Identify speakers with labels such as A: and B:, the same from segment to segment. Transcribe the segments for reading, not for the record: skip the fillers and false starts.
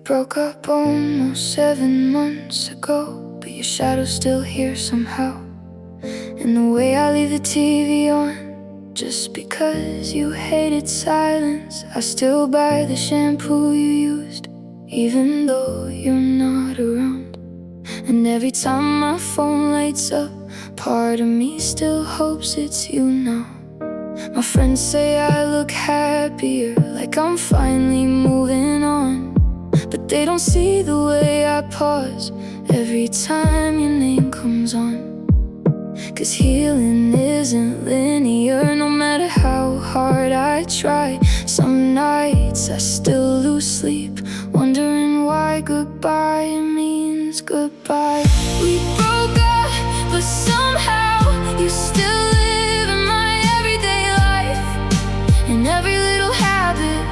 A: broke up almost 7 months ago, but your shadow's still here somehow. And the way I leave the TV on, just because you hated silence, I still buy the shampoo you used, even though you're not around. And every time my phone lights up, part of me still hopes it's you now. My friends say I look happier, like I'm finally moving on, but they don't see the way I pause every time your name comes on. 'Cause healing isn't linear, no matter how hard I try. Some nights I still lose sleep, wondering why goodbye means goodbye. We broke up, but somehow you still live in my everyday life. In every little habit,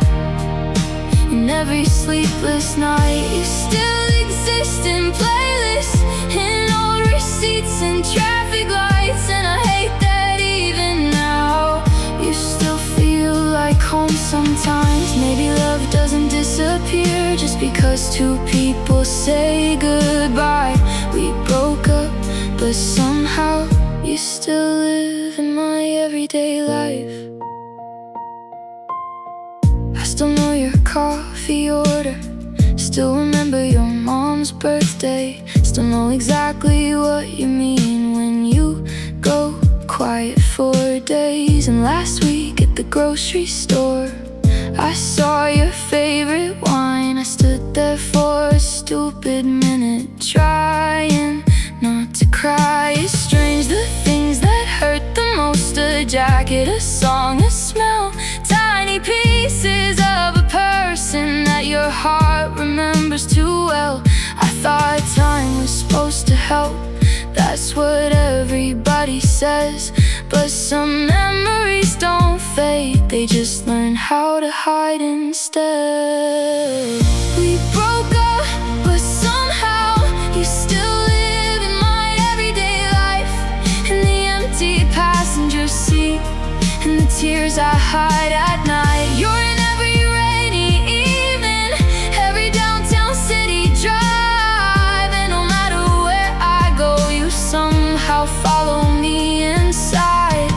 A: in every sleepless night, you still exist in playlists, in old receipts and traffic lights. And I hate that even now you still feel like home sometimes. Maybe love doesn't disappear just because two people say goodbye. We broke up, but somehow you still live in my everyday life. I still know your coffee order, still remember your mom's birthday, still know exactly what you mean when you go quiet for days. And last week at the grocery store, I saw your favorite wine. I stood there for a stupid minute, trying not to cry. It's strange, the things that hurt the most: a jacket, a song, a smell, tiny pieces of a person that your heart remembers too well. I thought time was supposed to help, that's what everybody says. But some memories don't fade, they just learn how to hide instead. We broke up, but somehow you still live in my everyday life. In the empty passenger seat, and the tears I hide at night. You're in every rainy evening, every downtown city drive. And no matter where I go, you somehow follow me inside.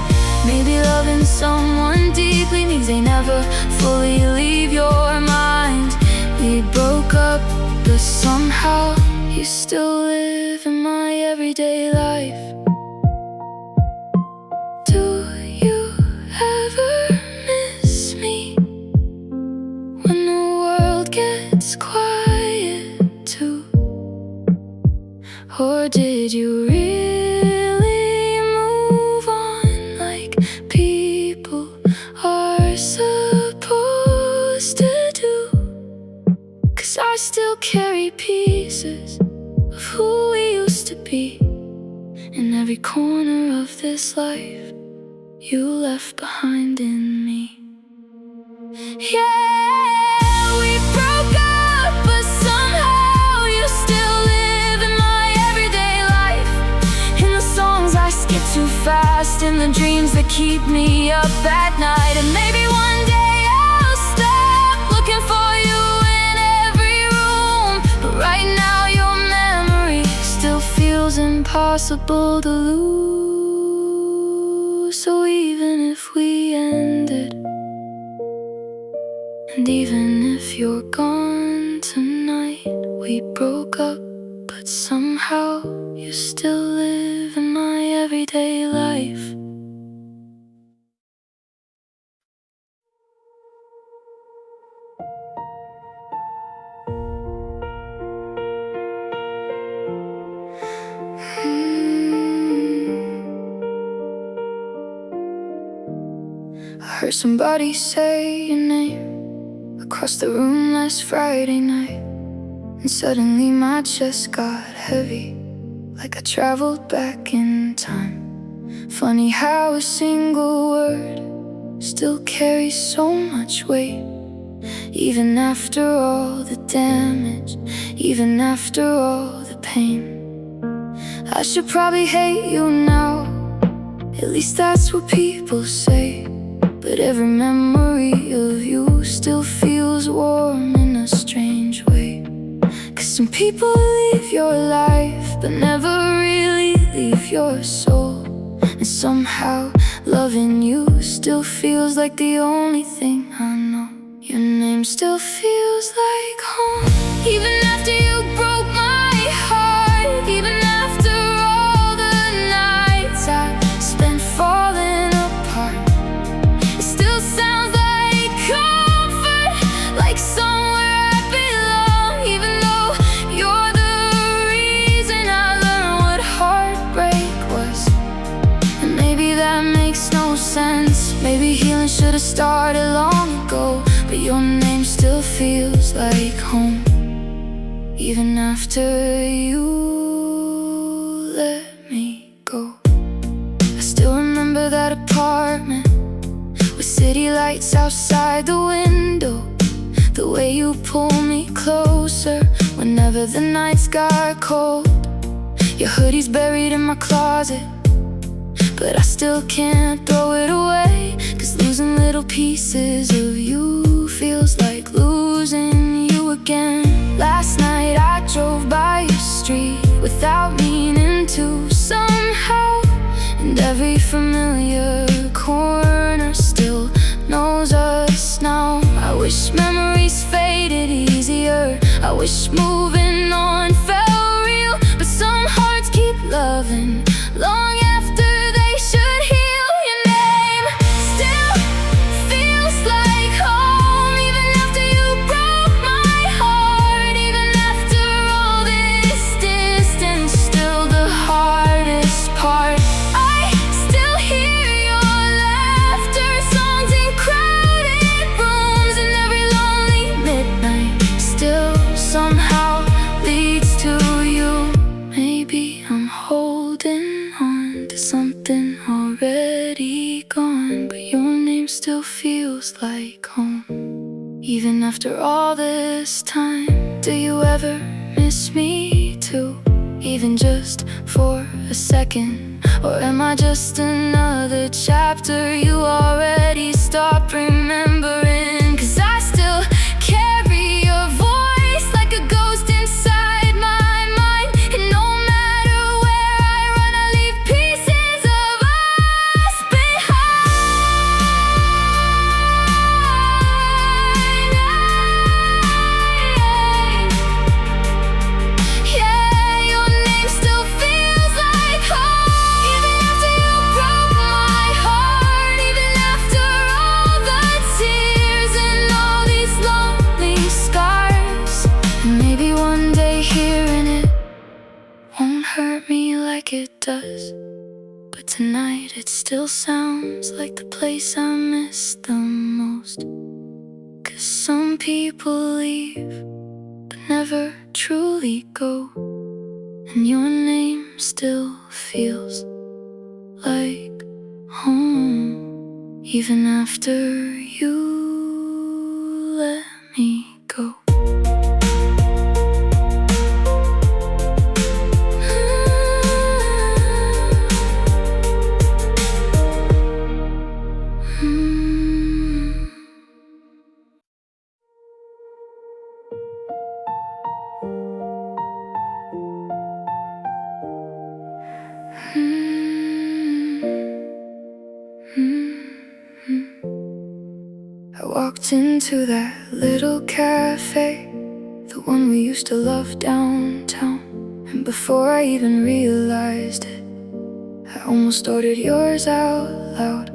A: Maybe loving someone deeply means they never fully leave your mind. We broke up, but somehow you still live in my everyday life. Do you ever miss me when the world gets quiet too? Or did you really move on like people are supposed to do? 'Cause I still carry pieces of who we used to be, in every corner of this life you left behind in me. Yeah, we broke up, but somehow you still live in my everyday life. In the songs I skip too fast, in the dreams that keep me up at night. And maybe one day I'll stop looking for you in every room, but right now your memory still feels impossible to lose. So even if we ended, and even if you're gone tonight, we broke up, but somehow you still live in my everyday life. I heard somebody say your name across the room last Friday night, and suddenly my chest got heavy, like I traveled back in time. Funny how a single word still carries so much weight, even after all the damage, even after all the pain. I should probably hate you now, at least that's what people say. But every memory of you still feels warm in a strange way. Some people leave your life, but never really leave your soul. And somehow loving you still feels like the only thing I know. Your name still feels like home, even after you broke my heart. Even after all the nights I spent falling apart, it still sounds like comfort, like somewhere I belong. Even though you're the reason I learned what heartbreak was. And maybe that makes no sense. Maybe healing should have started long ago. But your name still feels like home, even after you let me go. I still remember that apartment with city lights outside the window. The way you pull me closer whenever the nights got cold. Your hoodie's buried in my closet, but I still can't throw it away. 'Cause losing little pieces of you feels like losing you again. Last night I drove by your street without meaning to, somehow. And every familiar corner still knows us now. I wish memories faded easier. I wish moving on felt real. But some hearts keep loving long after they should heal. Your name still feels like home, even after you broke my heart. Even after all this distance, still the hardest part. I still hear your laughter, songs in crowded rooms, and every lonely midnight still somehow leads to you. Maybe I'm holding on to something already gone, but your name still feels like home, even after all this time. Do you ever miss me too, even just for a second? Or am I just another chapter you already stopped remembering? 'Cause I still carry your voice like a ghost inside my mind. And no matter where I run, I leave pieces of us behind. Yeah, your name still feels like home, even after you broke my heart. Even after all the tears and all these lonely scars. And maybe one day hearing it won't hurt me like it does, but tonight it still sounds like the place I miss the most. 'Cause some people leave but never truly go, and your name still feels like home, even after you let me go. I walked into that little cafe, the one we used to love downtown. And before I even realized it, I almost ordered yours out loud.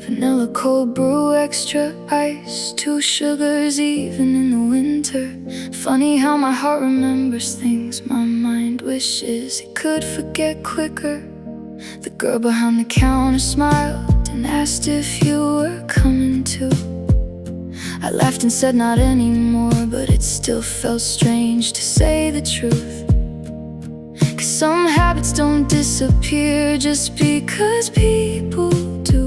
A: Vanilla cold brew, extra ice, 2 sugars even in the winter. Funny how my heart remembers things my mind wishes it could forget quicker. The girl behind the counter smiled and asked if you were coming too. I laughed and said not anymore, but it still felt strange to say the truth. 'Cause some habits don't disappear just because people do.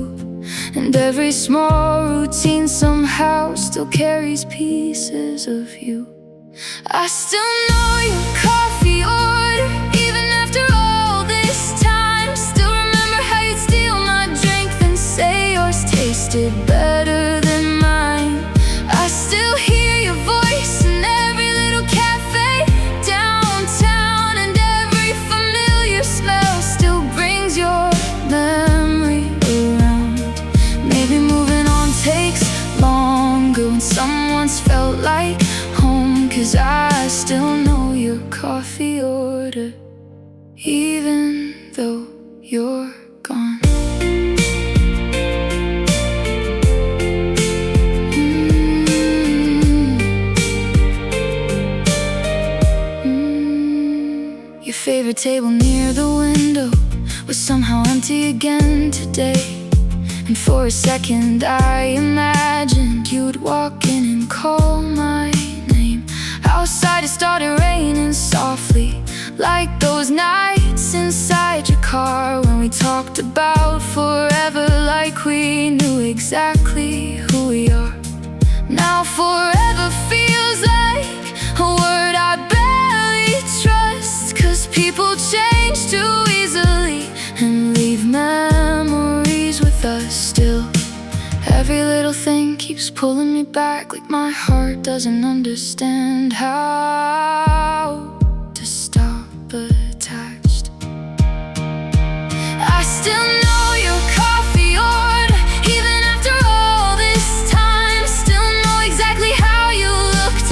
A: And every small routine somehow still carries pieces of you. I still know your coffee order, even after all this time. Still remember how you'd steal my drink, then say yours tasted better than mine. I still hear your voice in every little cafe favorite table near the window was somehow empty again today. And for a second I imagined you'd walk in and call my name. Outside it started raining softly, like those nights inside your car when we talked about forever, like we knew exactly who we are. Now forever feels like a word I barely trust, 'cause people change too easily and leave memories with us still. Every little thing keeps pulling me back, like my heart doesn't understand how to stop attached. I still know your coffee order, even after all this time. Still know exactly how you looked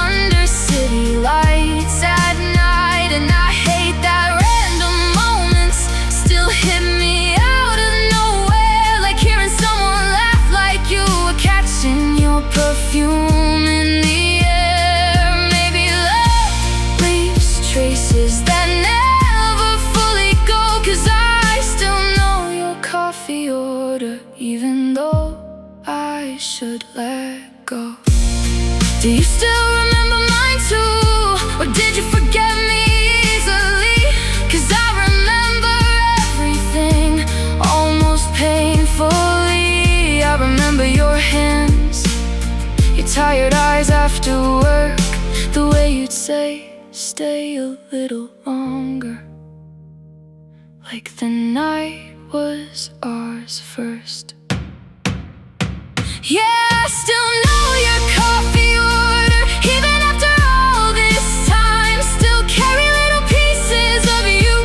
A: under city lights at night. And I hate that random moments still hit me out of nowhere, like hearing someone laugh like you were catching your perfume in the air. Maybe love leaves traces that never fully go, 'cause I still know your coffee order, even though I should let go. Do you still remember mine too, or did you forget me easily? 'Cause I remember everything, almost painfully. I remember your hands, your tired eyes after work, the way you'd say, stay a little longer, like the night was ours first. Yeah, I still know your coffee order, even after all this time. Still carry little pieces of you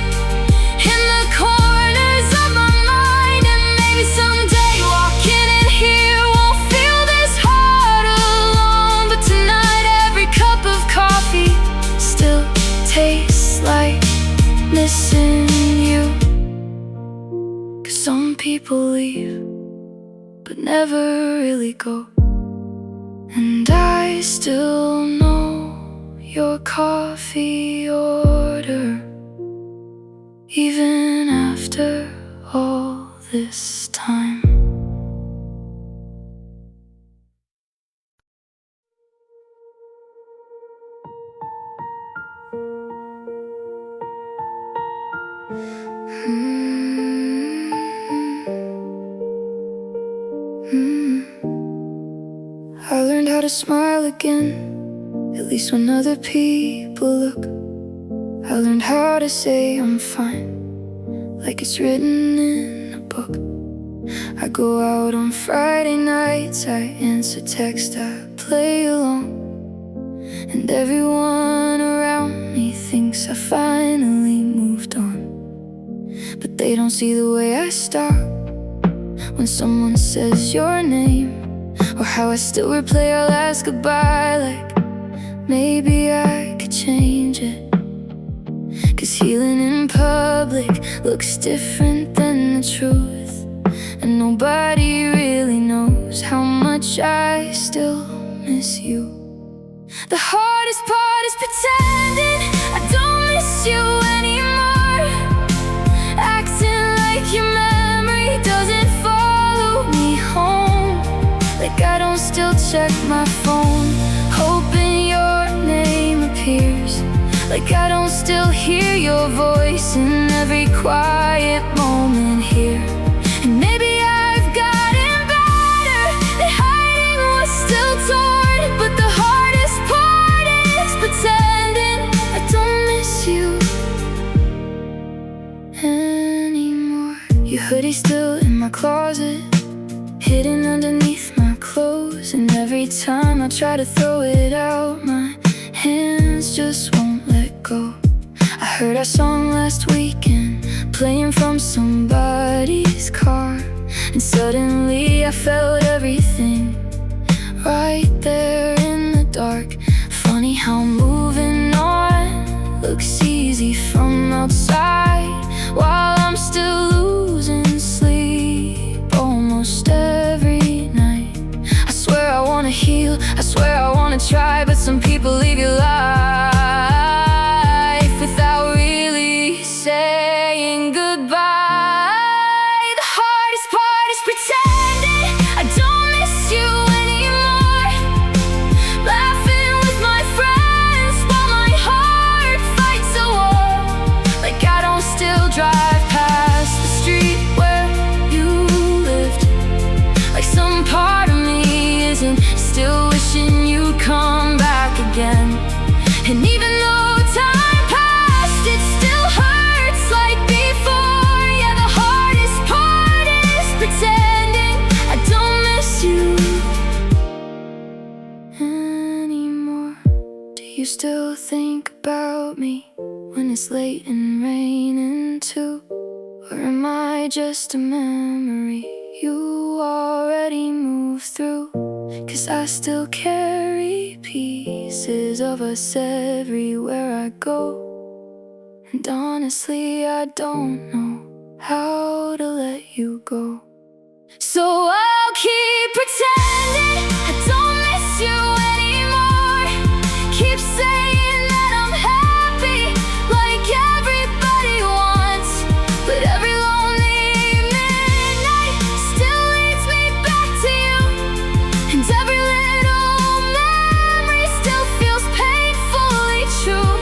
A: in the corners of my mind. And maybe someday walking in here won't feel this hard alone. But tonight every cup of coffee still tastes like missing you. 'Cause some people leave but never really go, and I still know your coffee order, even after all this time. I learned how to smile again, at least when other people look. I learned how to say I'm fine, like it's written in a book. I go out on Friday nights, I answer text, I play along. And everyone around me thinks I finally moved on, but they don't see the way I stop when someone says your name, or how I still replay our last goodbye, like maybe I could change it. 'Cause healing in public looks different than the truth, and nobody really knows how much I still miss you. The hardest part is pretending I don't miss you anymore, acting like your memory doesn't follow me home, like I don't still check my phone, hoping your name appears, like I don't still hear your voice in every quiet moment here. And maybe I've gotten better at hiding what's still torn, but the hardest part is pretending I don't miss you anymore. Your hoodie's still in my closet, hidden underneath my clothes, and every time I try to throw it out, my hands just won't let go. I heard our song last weekend, playing from somebody's car, and suddenly I felt everything right there in the dark. Funny how moving on looks easy from outside, while I'm still losing sleep almost every night. I swear I wanna heal, I swear I wanna try, but some people leave your life without really still think about me when it's late and raining too? Or am I just a memory you already moved through? 'Cause I still carry pieces of us everywhere I go. And honestly, I don't know how to let you go. So I'll keep pretending I don't miss you anymore. Keep saying that I'm happy like everybody wants. But every lonely midnight still leads me back to you. And every little memory still feels painfully true.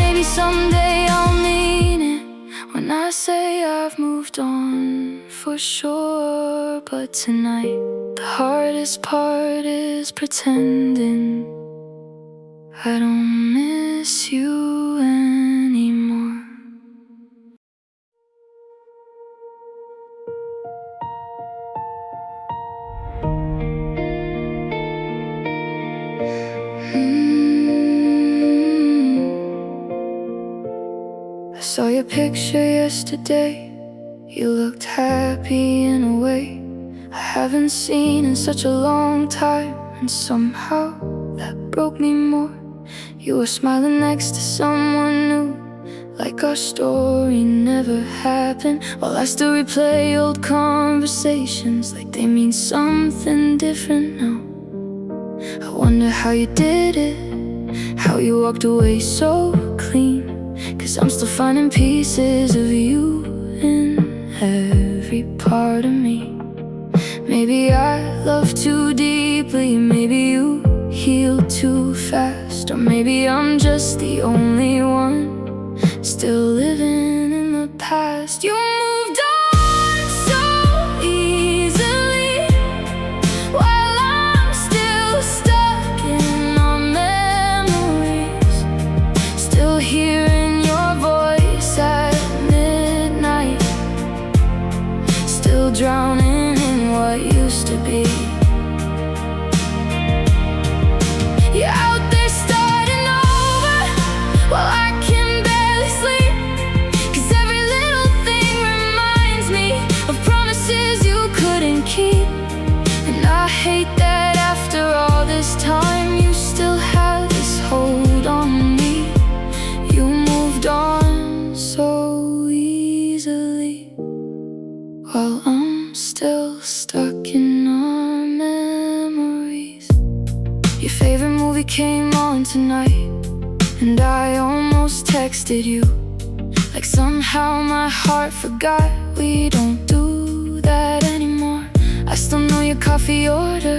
A: Maybe someday I'll mean it when I say I've moved on for sure. But tonight, the hardest part is pretending I don't miss you anymore. I saw your picture yesterday. You looked happy in a way I haven't seen in such a long time. And somehow that broke me more. You were smiling next to someone new, like our story never happened. While I still replay old conversations like they mean something different now. I wonder how you did it, how you walked away so clean. 'Cause I'm still finding pieces of you in every part of me. Maybe I love too deeply, maybe you heal too fast. Or maybe I'm just the only one still living in the past. You moved on so easily, while I'm still stuck in our memories. Still hearing your voice at midnight, still drowning in what used to be. You're out there starting over while I can barely sleep. 'Cause every little thing reminds me of promises you couldn't keep. And I hate that after all this time you still have this hold on me. You moved on so easily, while I'm still stuck in our memories. Your favorite movie came on tonight, and I almost texted you, like somehow my heart forgot we don't do that anymore. I still know your coffee order,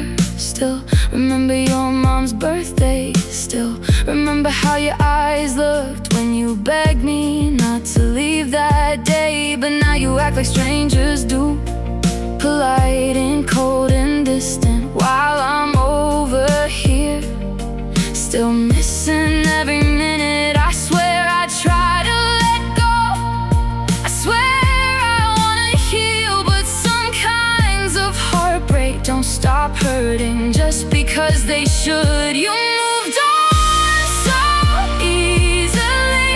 A: still remember your mom's birthday, still remember how your eyes looked when you begged me not to leave that day. But now you act like strangers do, polite and cold and distant, while I'm over here still missing every minute. I swear I try to let go, I swear I wanna heal, but some kinds of heartbreak don't stop hurting just because they should. You moved on so easily,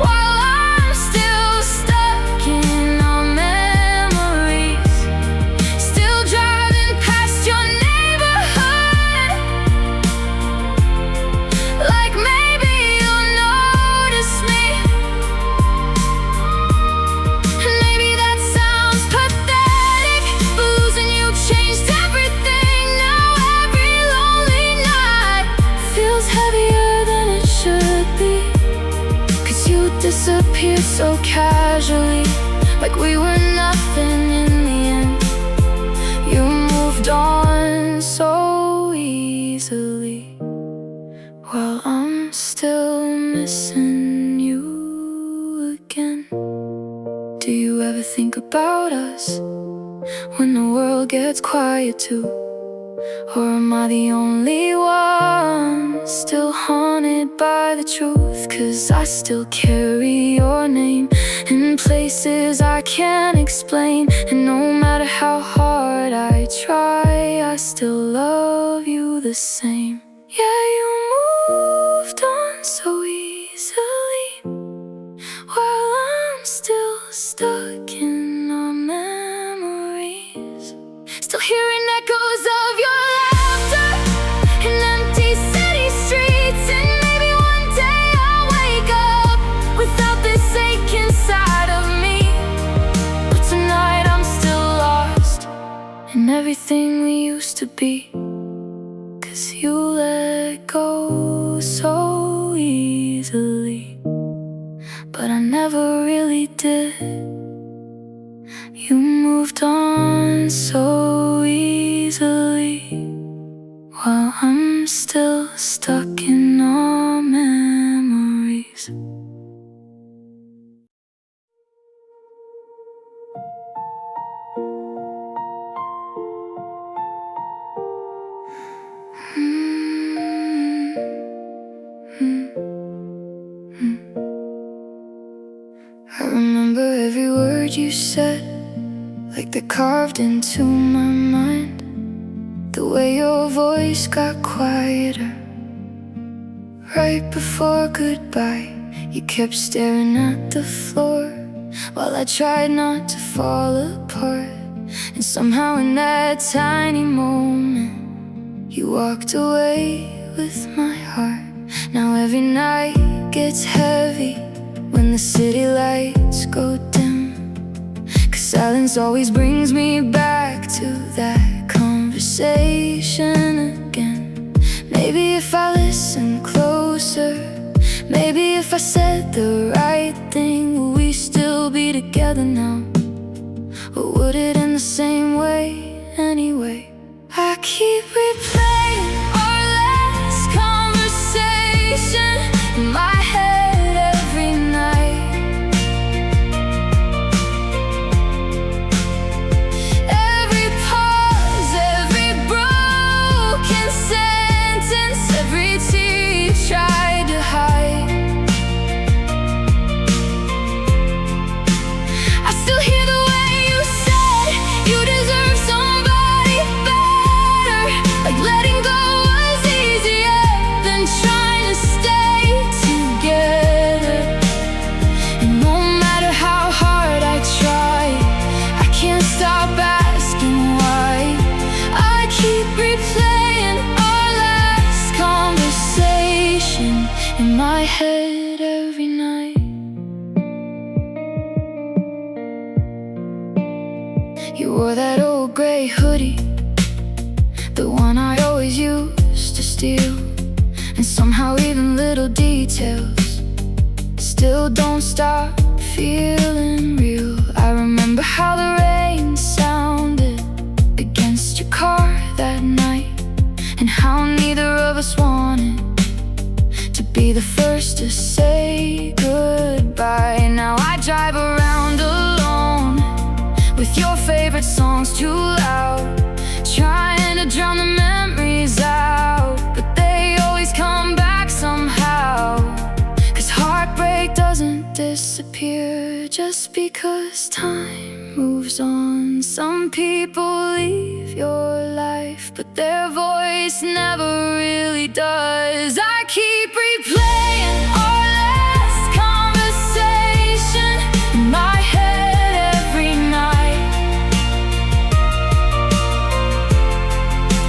A: while I'm still stuck in our memories. Still driving past your neighborhood, like maybe you'll notice me. And maybe that sounds pathetic, but losing you changed everything. Now every lonely night feels heavier than it should be. 'Cause you disappeared so casually, like we were nothing in the end. You moved on so easily, while I'm still missing you again. Do you ever think about us when the world gets quiet too? Or am I the only one still haunted by the truth? 'Cause I still carry your name in places I can't explain. And no matter how hard I try, I still love you the same. Yeah, you moved on so easily, while I'm still stuck in our memories. Still hearing echoes of your laughter in empty city streets. And maybe one day I'll wake up without this ache inside of me. But tonight I'm still lost in everything we used to be. 'Cause you let go so easily, but I never really did. You moved on so easily, while I'm still stuck in our memories. I remember every word you said, like they're carved into my mind. The way your voice got quieter right before goodbye. You kept staring at the floor while I tried not to fall apart. And somehow in that tiny moment, you walked away with my heart. Now every night gets heavy when the city lights go dim, 'cause silence always brings me back to that conversation again. Maybe if I listened closer, maybe if I said the right thing, will we still be together now? Or would it end the same way anyway? I keep replaying our last conversation in my head every night. Every pause, every broken sentence, every tear you tried to hide. I still hear the way you said you deserve somebody better, like letting go was easier than trying to stay together. And no matter how hard I try, I can't stop asking why. I keep replaying our last conversation in my head every night. You wore that old gray hoodie, the one I always used to steal. And somehow even little details still don't stop feeling real. I remember how the rain sounded against your car that night, and how neither of us wanted to be the first to say goodbye. Now I drive around alone with your favorite songs too loud, trying to drown the memories out, but they always come back somehow. 'Cause heartbreak doesn't disappear just because time moves on. Some people leave your life, but their voice never really does. I keep replaying our last conversation in my head every night.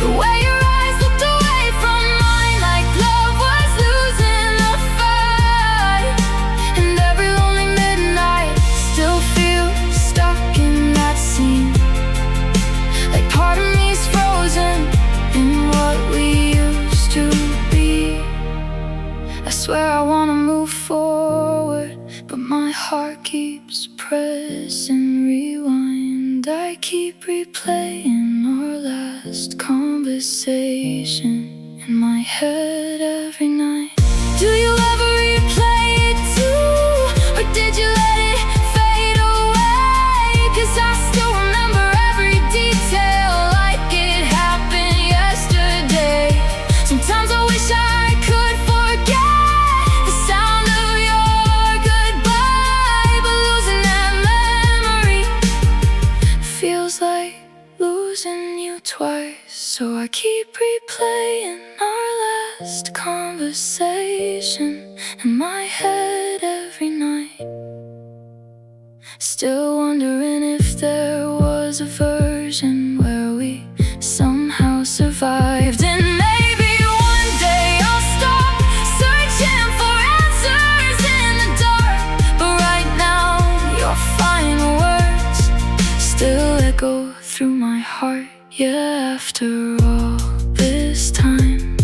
A: The way your eyes looked away from mine, like love was losing a fight. And every lonely midnight still feels stuck in that scene, like part of me's frozen in what we used to be. I swear I wanna move forward, but my heart keeps pressing rewind. I keep replaying our last conversation in my head every night. Do you ever replay it too, or did you let it fade away? 'Cause I still remember every detail like it happened yesterday. Sometimes I wish I could forget the sound of your goodbye, but losing that memory feels like losing you twice. So I keep replaying our last last conversation in my head every night. Still wondering if there was a version where we somehow survived. And maybe one day I'll stop searching for answers in the dark. But right now your final words still echo through my heart. Yeah, after all this time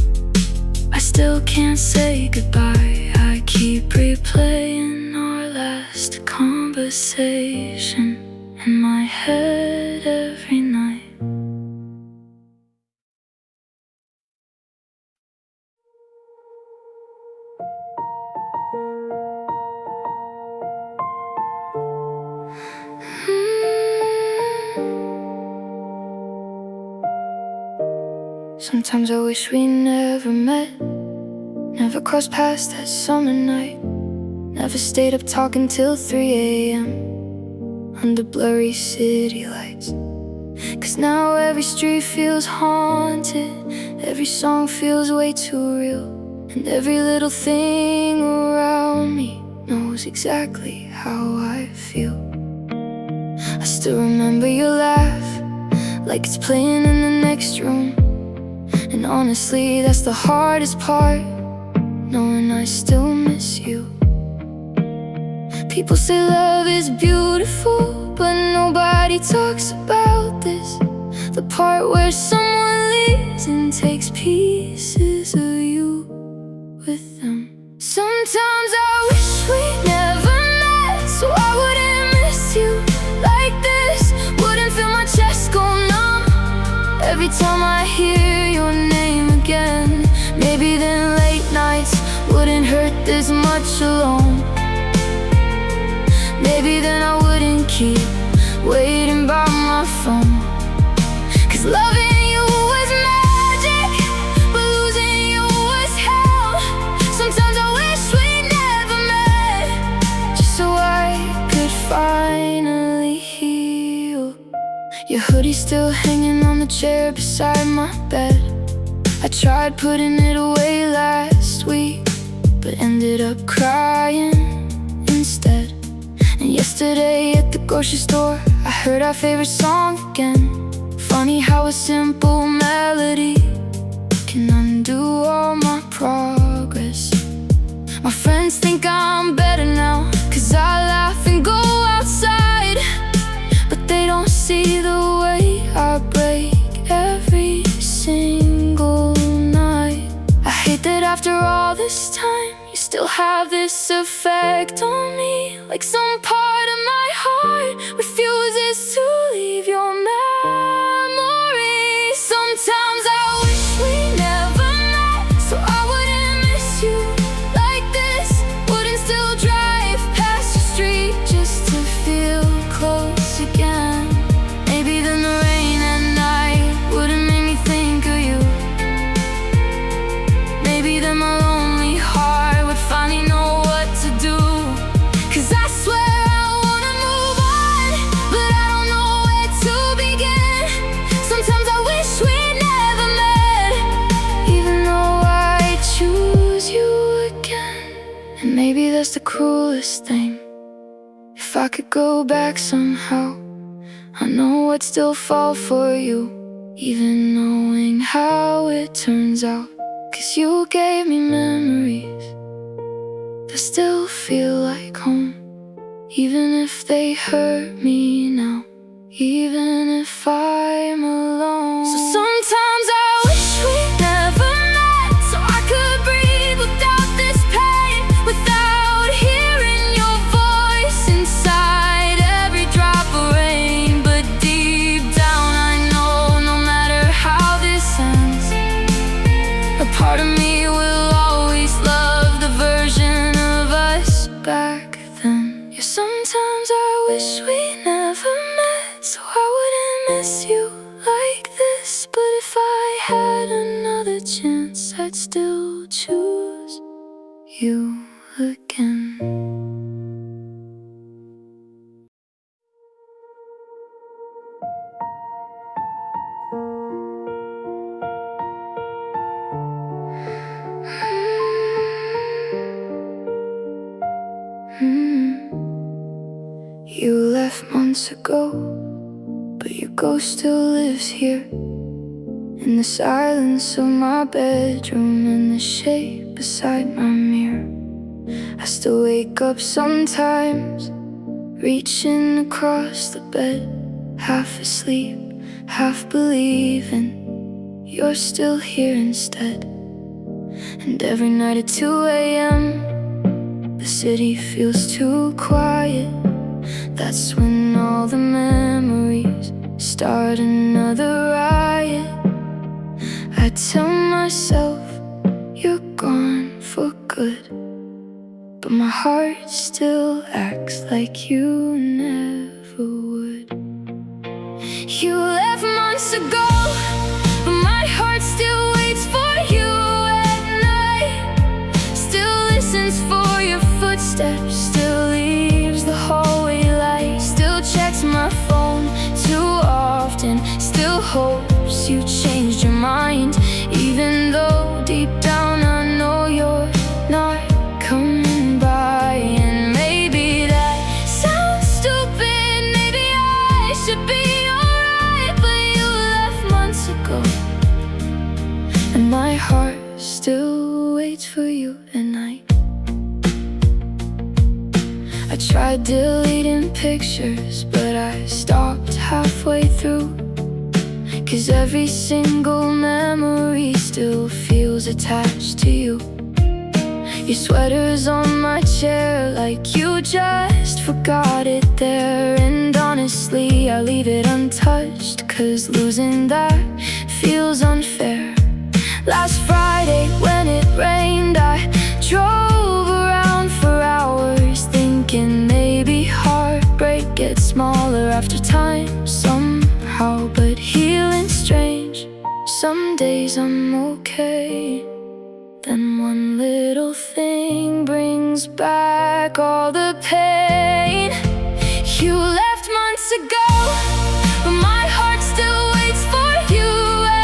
A: I still can't say goodbye. I keep replaying our last conversation in my head every night. Sometimes I wish we never met, never crossed paths that summer night, never stayed up talking till 3 a.m. under blurry city lights. Cause now every street feels haunted, every song feels way too real, and every little thing around me knows exactly how I feel. I still remember your laugh, like it's playing in the next room. And honestly, that's the hardest part, knowing I still miss you. People say love is beautiful, but nobody talks about this, the part where someone leaves and takes pieces of you with them. Sometimes I wish we never met, so I wouldn't miss you like this, wouldn't feel my chest go numb every time I hear your name again. Maybe then late nights wouldn't hurt this much alone. Maybe then I wouldn't keep waiting by my phone. Cause loving you was magic, but losing you was hell. Sometimes I wish we never met, just so I could finally heal. Your hoodie's still hanging on the chair beside my bed. I tried putting it away last week, but ended up crying instead. And yesterday at the grocery store I heard our favorite song again. Funny how a simple melody can undo all my progress. My friends think I'm better now, cause I laugh and go outside, but they don't see the way I break every single night. I hate that after all this time you still have this effect on me, like some part of my heart refuses to leave your memory. Sometimes I wish we never met, so I wouldn't miss you like this, wouldn't still drive past your street just to feel close again. Maybe then the rain at night wouldn't make me think of you. Maybe then my lonely heart would finally know what to do. Cause I swear I wanna move on, but I don't know where to begin. Sometimes I wish we never met, even though I choose you again. And maybe that's the cruelest thing. If I could go back somehow, I know I'd still fall for you, even knowing how it turns out. Cause you gave me memories that still feel like home, even if they hurt me now, even if I'm alone. So sometimes I wish we never met, so I could breathe without this pain, without hearing your voice inside every drop of rain. But deep down I know no matter how this ends, a part of me will always love the version of us back then. Yeah, sometimes I wish we never met, so I wouldn't miss you like this. But if I had another chance, I'd still choose you again. You left months ago, but your ghost still lives here, in the silence of my bedroom, in the shade beside my mirror. I still wake up sometimes, reaching across the bed, half asleep, half believing you're still here instead. And every night at 2 a.m., the city feels too quiet. That's when all the memories start another riot. I tell myself you're gone for good, but my heart still acts like you never would. You left months ago, but my heart still waits for you at night. Still listens for your footsteps, still leaves the hallway light, still checks my phone too often, still hopes you changed your mind, even though deep down I know you're not coming by. And maybe that sounds stupid, maybe I should be alright, but you left months ago, and my heart still waits for you at night. I tried deleting pictures, but I stopped halfway through, 'cause every single memory still feels attached to you. Your sweater's on my chair like you just forgot it there. And honestly, I leave it untouched, 'cause losing that feels unfair. Last Friday when it rained, I drove around for hours, thinking maybe heartbreak gets smaller after time somehow. But healing's strange, some days I'm okay, then one little thing brings back all the pain. You left months ago, but my heart still waits for you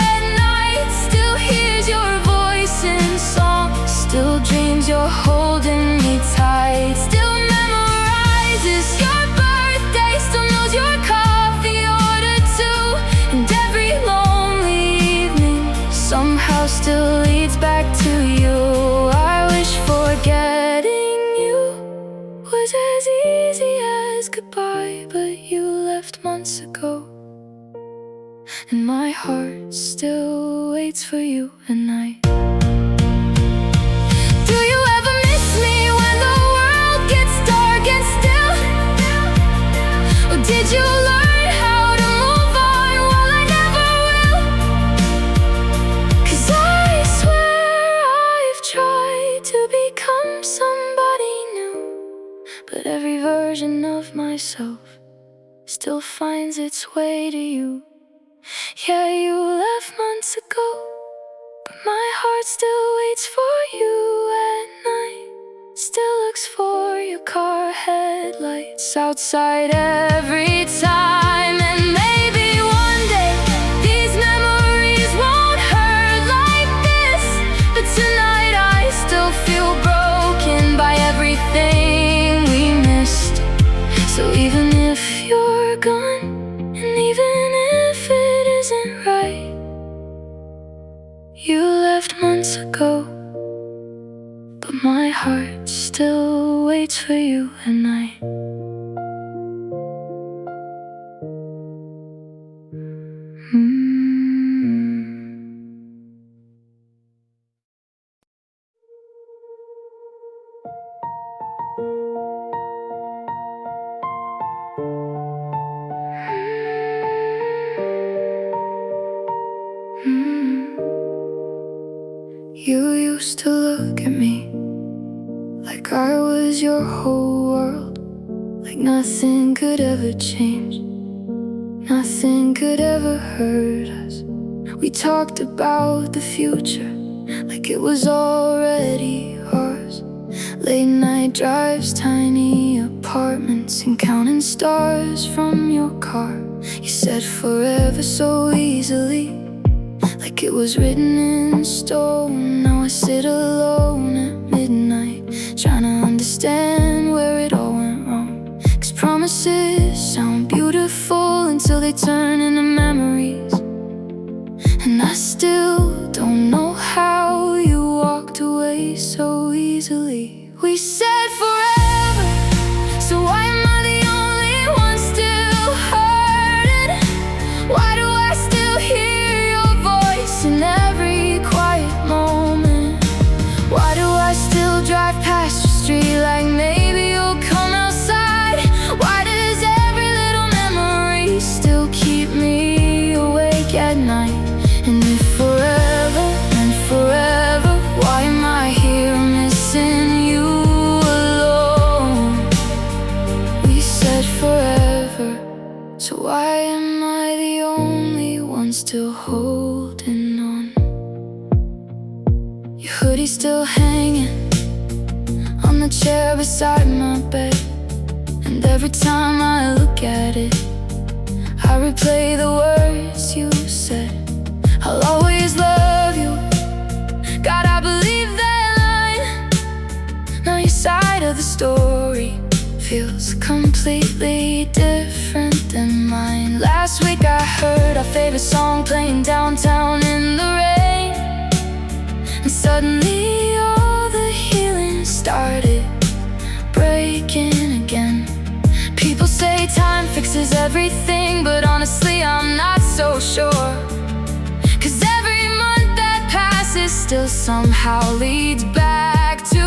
A: at night, still hears your voice in song, still dreams you're holding me tight, still memorizes your birthday, still knows your coffee order too. And every lonely evening somehow still leads back to you. I wish forgetting you was as easy as goodbye, but you left months ago, and my heart still waits for you at night. Do you ever miss me when the world gets dark and still? Or did you learn how to move on while I never will? 'Cause I swear I've tried to become somebody new, but every version of myself still finds its way to you. Yeah, you left months ago, but my heart still waits for you at night, still looks for your car headlights outside every time. And maybe one day these memories won't hurt like this, but tonight I still feel broken by everything we missed. So even if you're gone, and even if it isn't right, you left months ago, but my heart still waits for you at night. You used to look at me like I was your whole world, like nothing could ever change, nothing could ever hurt us. We talked about the future like it was already ours. Late night drives, tiny apartments, and counting stars from your car. You said forever so easily, like it was written in stone. Now I sit alone at midnight, trying to understand where it all went wrong. 'Cause promises beautiful until they turn into memories. And I still don't know how you walked away so easily. We said forever, so why am I the only one still hurting? Why do I still hear your voice in every quiet moment? Why do I still drive past your street like maybe you'll come outside? Why does every little memory still keep me awake at night? And if forever and forever, why am I here missing you alone? We said forever, so why am I the only one still holding on? Your hoodie still hanging on the chair beside my bed, and every time I look at it, I replay the words you said. I'll always love you, God, I believe that line. Now your side of the story feels completely different than mine. Last week I heard our favorite song playing downtown in the rain, and suddenly all the healing started breaking again. People say time fixes everything, but honestly I'm not so sure. 'Cause every month that passes still somehow leads back to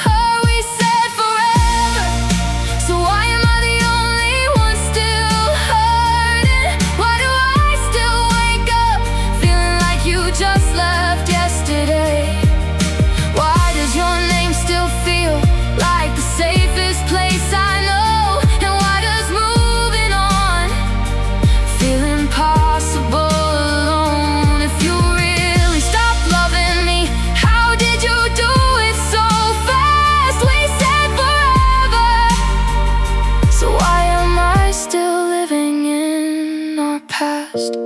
A: her. We said forever, so why am I the only one still hurting? Why do I still wake up feeling like you just left yesterday? Why does your name still feel like the safest place I know? And why does moving on feel impossible?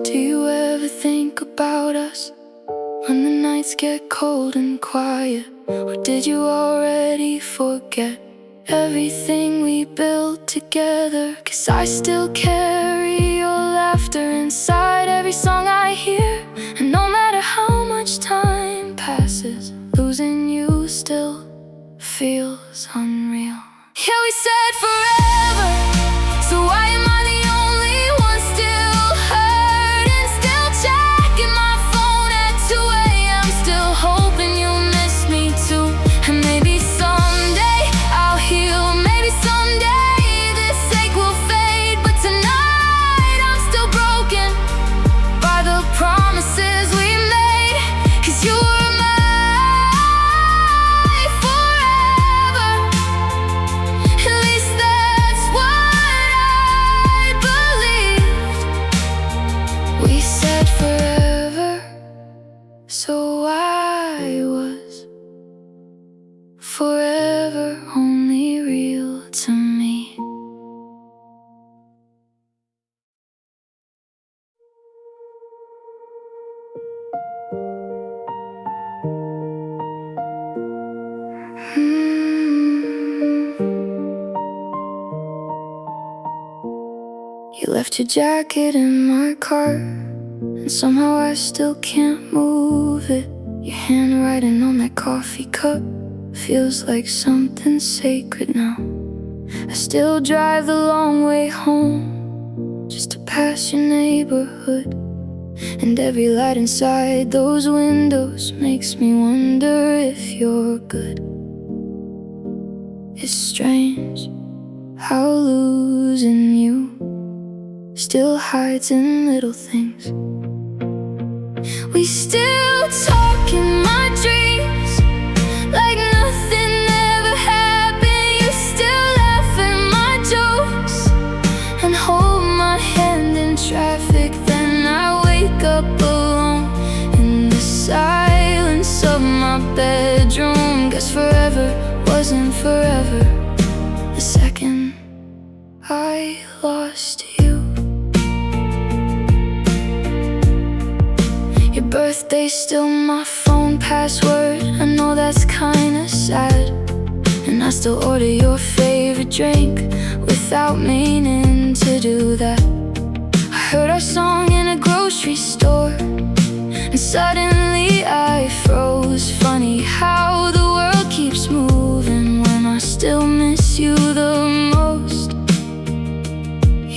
A: Do you ever think about us when the nights get cold and quiet? Or did you already forget everything we built together? 'Cause I still carry your laughter inside every song I hear, and no matter how much time passes, losing you still feels unreal. Yeah, we said forever, so why am I the only one still hurting? Still checking my phone at 2 a.m. Still hoping you'll miss me too. And maybe someday I'll heal, maybe someday this ache will fade. But tonight I'm still broken by the promises we made. 'Cause you were my forever, at least that's what I believed. We said forever, so I was forever only real to me. You left your jacket in my car, and somehow I still can't move it. Your handwriting on that coffee cup feels like something sacred now. I still drive the long way home just to pass your neighborhood, and every light inside those windows makes me wonder if you're good. It's strange how losing you still hides in little things. We still talk in my dreams like nothing ever happened. You still laugh at my jokes and hold my hand in traffic. Then I wake up alone in the silence of my bedroom. Guess forever wasn't forever the second I lost you. Your birthday's still my phone password. I know that's kinda sad, and I still order your favorite drink without meaning to do that. I heard our song in a grocery store, and suddenly I froze. Funny how the world keeps moving when I still miss you the most.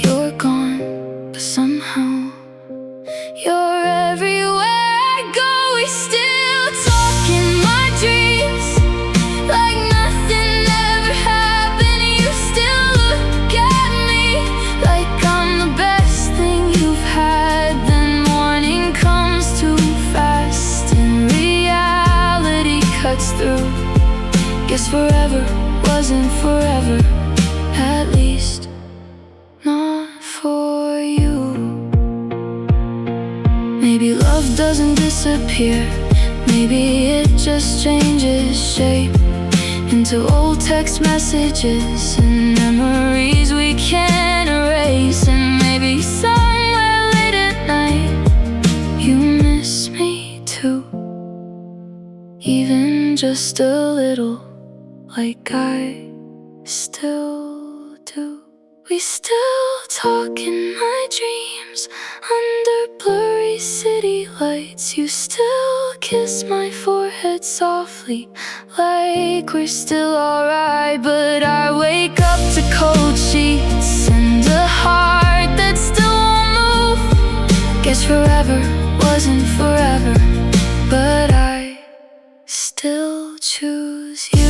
A: You're gone, but somehow you're everywhere I go. We still talk in my dreams like nothing ever happened. You still look at me like I'm the best thing you've had. Then morning comes too fast and reality cuts through. Guess forever wasn't forever, at least not for you. Maybe love doesn't disappear, maybe it just changes shape into old text messages and memories we can't erase. And maybe somewhere late at night you miss me too, even just a little, like I still do. We still talk in my dreams under blurry city lights. You still kiss my forehead softly like we're still alright. But I wake up to cold sheets and a heart that still won't move. Guess forever wasn't forever, but I still choose you.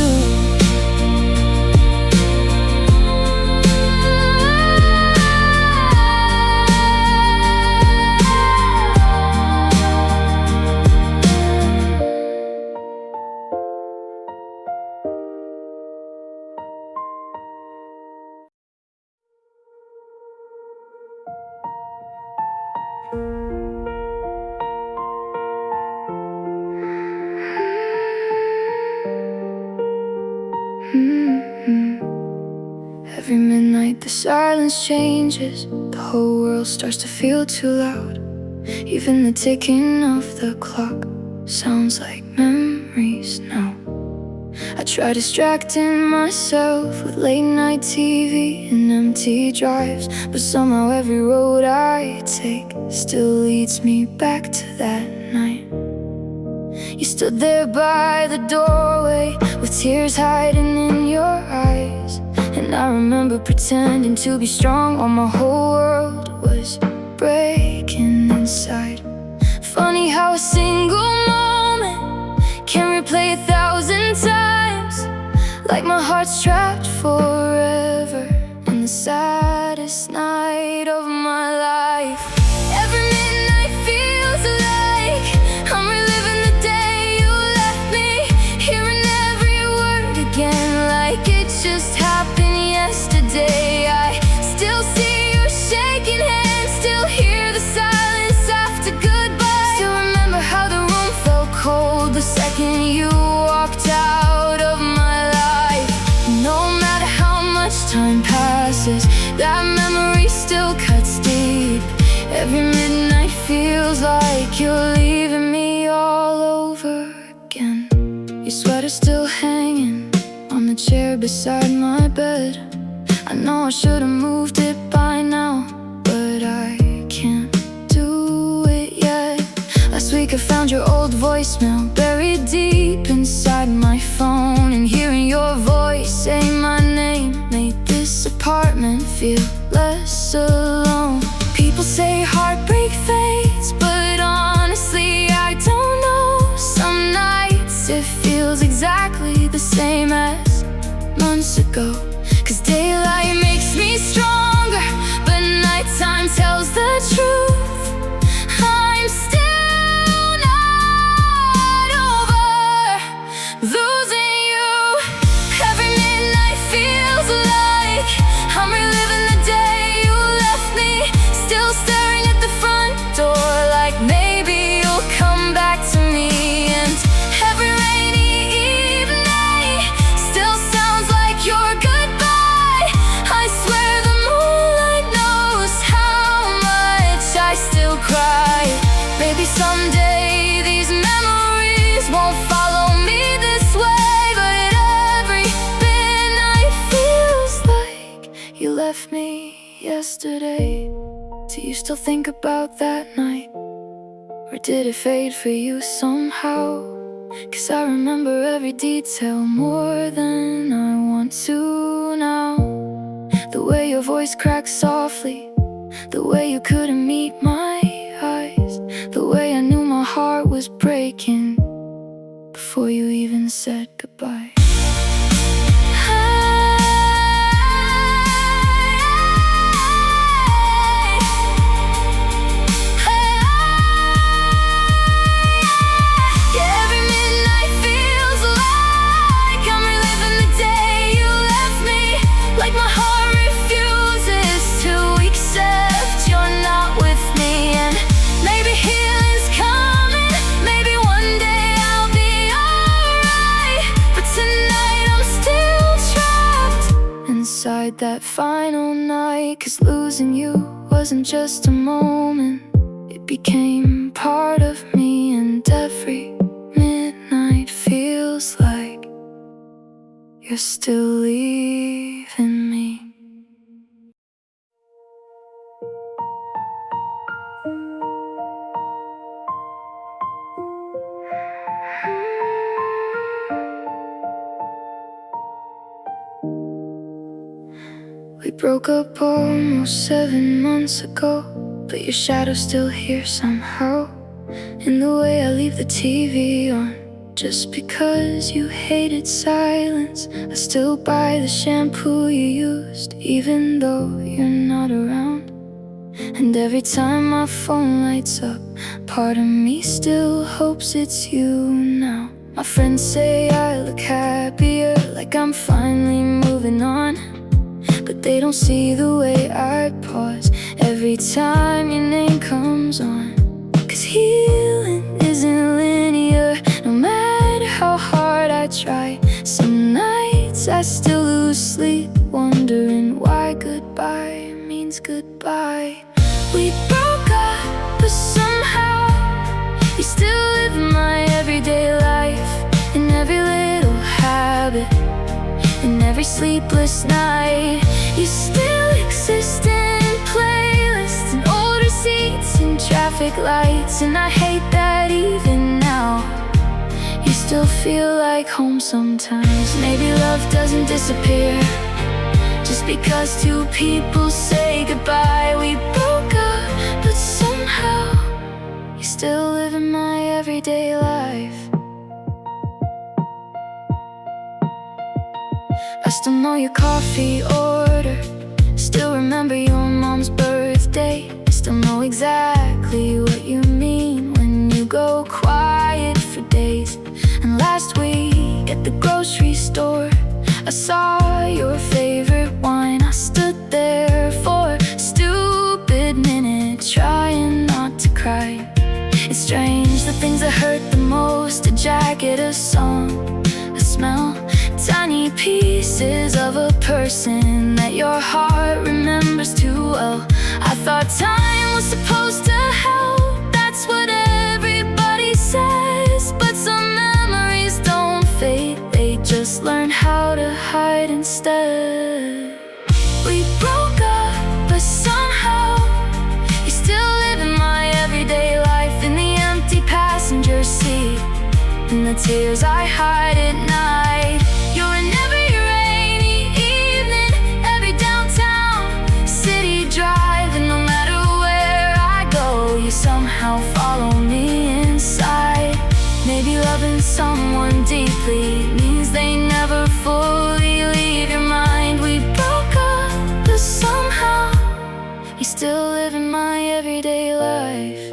A: Every midnight the silence changes, the whole world starts to feel too loud. Even the ticking of the clock sounds like memories now. I try distracting myself with late night TV and empty drives, but somehow every road I take still leads me back to that night. You stood there by the doorway with tears hiding in your eyes, and I remember pretending to be strong while my whole world was breaking inside. Funny how a single moment can replay 1,000 times, like my heart's trapped forever in the saddest night of my life. Every midnight feels like I'm reliving the day you left me, hearing every word again like it just happened yesterday. I still see your shaking hand, still hear the silence after goodbye, still remember how the room felt cold the second you walked out of my life. No matter how much time passes, that memory still cuts deep. Every midnight feels like you're leaving me all over again. Your sweater's still hanging on the chair beside my bed. I know I should've moved it by now, but I can't do it yet. Last week I found your old voicemail buried deep inside my phone, and hearing your voice say my name made this apartment feel less alone. People say heartbreak fades, but honestly I don't know. Some nights it feels exactly the same as months ago, 'cause daylight makes me stronger, but nighttime tells the truth. I'm still not over losing you. Every midnight feels like I'm reliving the day you left me, still staring at the front door like maybe you'll come back to me. And every rainy evening still sounds like your goodbye. I swear the moonlight knows how much I still cry. Maybe someday these memories won't follow me this way, but every midnight feels like you left me yesterday. Do you still think about that night? Or did it fade for you somehow? 'Cause I remember every detail more than I want to now. The way your voice cracked softly, the way you couldn't meet my eyes, the way I knew my heart was breaking before you even said goodbye. Inside that final night, 'cause losing you wasn't just a moment, it became part of me. And every midnight feels like you're still leaving me. We broke up almost 7 months ago, but your shadow's still here somehow. In the way I leave the TV on, just because you hated silence. I still buy the shampoo you used, even though you're not around. And every time my phone lights up, part of me still hopes it's you now. My friends say I look happier, like I'm finally moving on, but they don't see the way I pause every time your name comes on. 'Cause healing isn't linear, no matter how hard I try. Some nights I still lose sleep, wondering why goodbye means goodbye. We broke up, but somehow you still live in my everyday life, in every little habit, in every sleepless night. You still exist in playlists, and old receipts, and traffic lights. And I hate that even now you still feel like home sometimes. Maybe love doesn't disappear just because two people say goodbye. We broke up, but somehow you still live in my everyday life. I still know your coffee order, still remember your mom's birthday. Still know exactly what you mean when you go quiet for days. And last week at the grocery store, I saw your favorite wine. I stood there for a stupid minute, trying not to cry. It's strange, the things that hurt the most: a jacket, a song, a smell, tiny pieces of a person that your heart remembers too well. I thought time was supposed to help, that's what everybody says. But some memories don't fade, they just learn how to hide instead. We broke up, but somehow you still live in my everyday life, in the empty passenger seat, in the tears I hide at night. You're in every rainy evening, every downtown city drive. And no matter where I go, you somehow follow me inside. Maybe loving someone deeply means they never fully leave your mind. We broke up, but somehow you still live in my everyday life.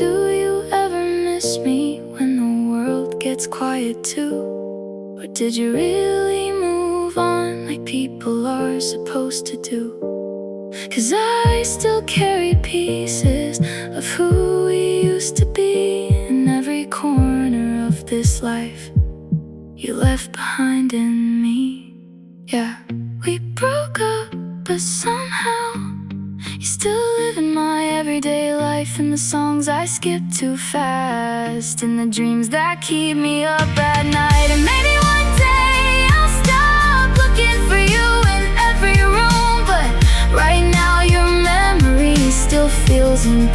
A: Do you ever miss me when the world gets quiet too? Or did you really move on like people are supposed to do? 'Cause I still carry pieces of who we used to be in every corner of this life you left behind in me. Yeah, we broke up, but somehow you still live in my everyday life, in the songs I skip too fast, in the dreams that keep me up at night. And maybe one day I'll stop looking for you in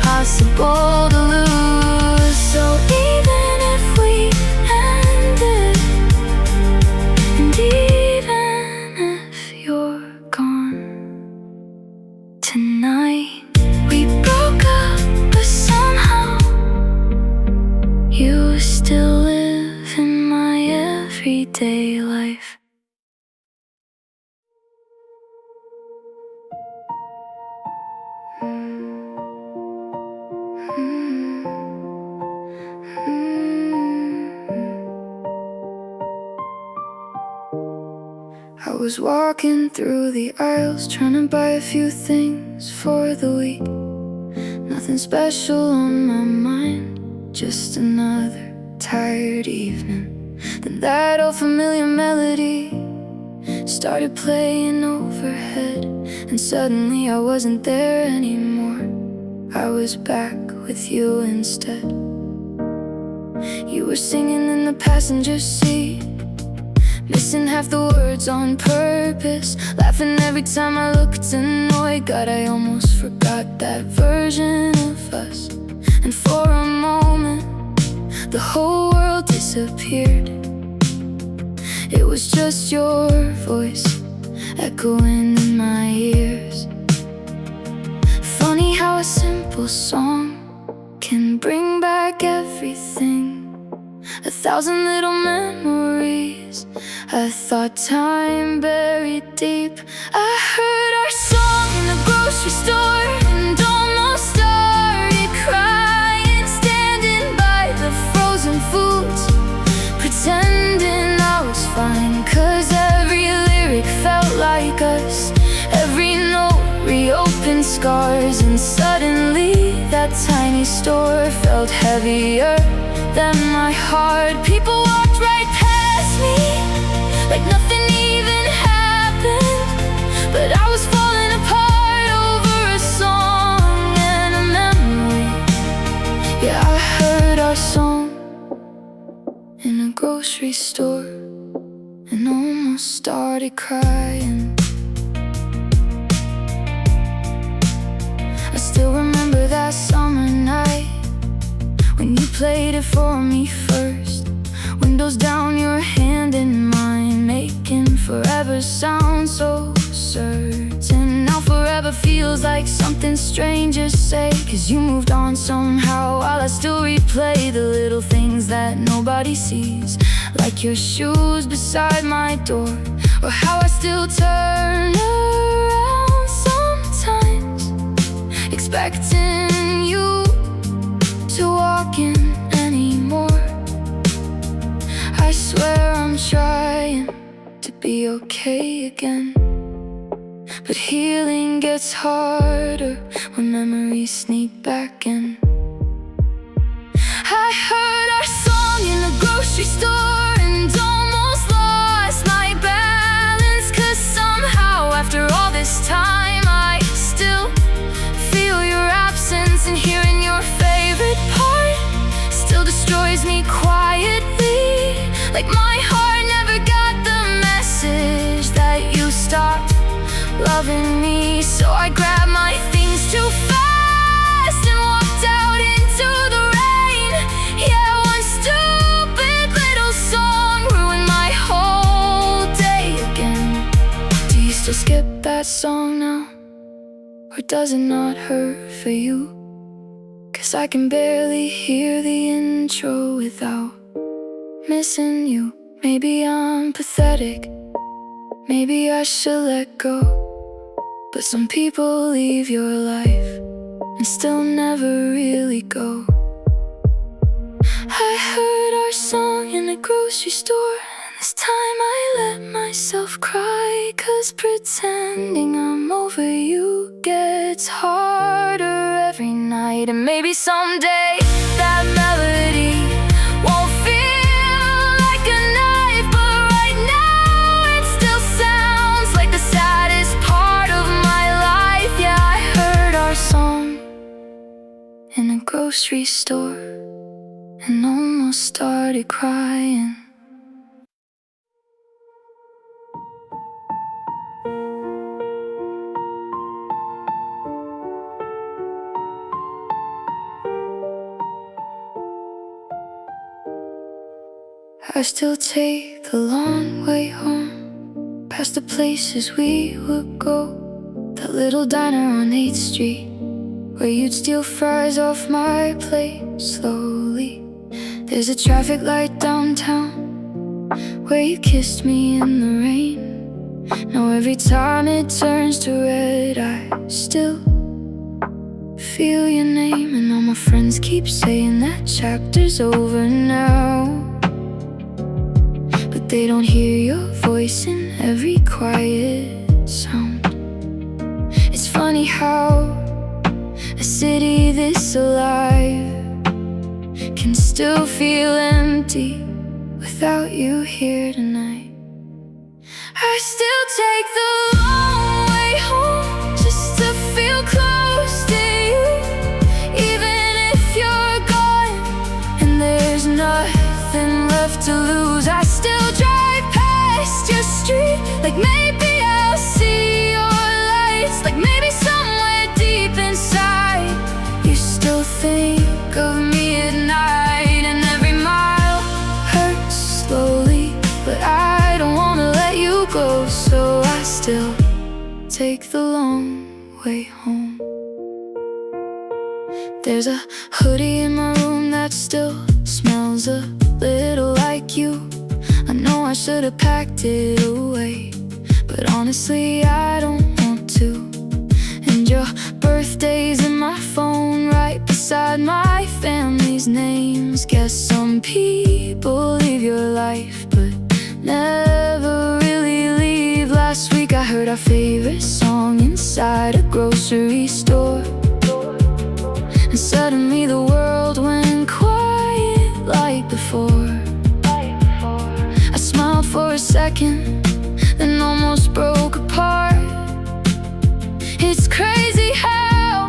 A: impossible to lose. So even if we ended, and even if you're gone tonight, we broke up, but somehow you still live in my everyday life. I was walking through the aisles, trying to buy a few things for the week. Nothing special on my mind, just another tired evening. Then that old familiar melody started playing overhead, and suddenly I wasn't there anymore. I was back with you instead. You were singing in the passenger seat, missing half the words on purpose, laughing every time I looked annoyed. God, I almost forgot that version of us. And for a moment, the whole world disappeared. It was just your voice echoing in my ears. Funny how a simple song can bring back everything. 1,000 little memories I thought time buried deep. I heard our song in the grocery store and almost started crying, standing by the frozen foods, pretending I was fine. 'Cause every lyric felt like us, every note reopened scars. And suddenly that tiny store felt heavier than my heart. People walked right past me like nothing even happened, but I was falling apart over a song and a memory. Yeah, I heard our song in a grocery store and almost started crying. I still remember that summer night when you played it for me first. Windows down, your hand in mine, making forever sound so certain. Now forever feels like something strangers say, 'cause you moved on somehow, while I still replay the little things that nobody sees, like your shoes beside my door, or how I still turn around sometimes, expecting you to walk in anymore. I swear I'm trying to be okay again, but healing gets harder when memories sneak back in. I heard our song in the grocery store and almost lost my balance, 'cause somehow after all this time I still feel your absence, and hearing your favorite part still destroys me quietly. Like my heart never got the message that you stopped loving me. So I grabbed my things too fast and walked out into the rain. Yeah, one stupid little song ruined my whole day again. Do you still skip that song now? Or does it not hurt for you? 'Cause I can barely hear the intro without missing you. Maybe I'm pathetic, maybe I should let go, but some people leave your life and still never really go. I heard our song in the grocery store, and this time I let myself cry, 'cause pretending I'm over you gets harder every night. And maybe someday that melody won't feel like a knife, but right now it still sounds like the saddest part of my life. Yeah, I heard our song in a grocery store and almost started crying. I still take the long way home, past the places we would go. That little diner on 8th Street, where you'd steal fries off my plate slowly. There's a traffic light downtown, where you kissed me in the rain. Now every time it turns to red, I still feel your name. And all my friends keep saying that chapter's over now, but they don't hear your voice in every quiet sound. It's funny how a city this alive can still feel empty without you here tonight. I still take the long way home just to feel close to you, even if you're gone and there's nothing left to lose. I still drive past your street, like maybe I'll see your lights, like maybe somewhere deep inside you still think of me at night. And every mile hurts slowly, but I don't wanna let you go, so I still take the long way home. There's a hoodie in my room that still smells a little like you. I know I should have packed it away, but honestly I don't want to. And your birthday's in my phone right beside my family's names. Guess some people leave your life but never really leave. Last week I heard our favorite song inside a grocery store, and suddenly the world went quiet like before. I smiled for a second, then almost broke apart. It's crazy how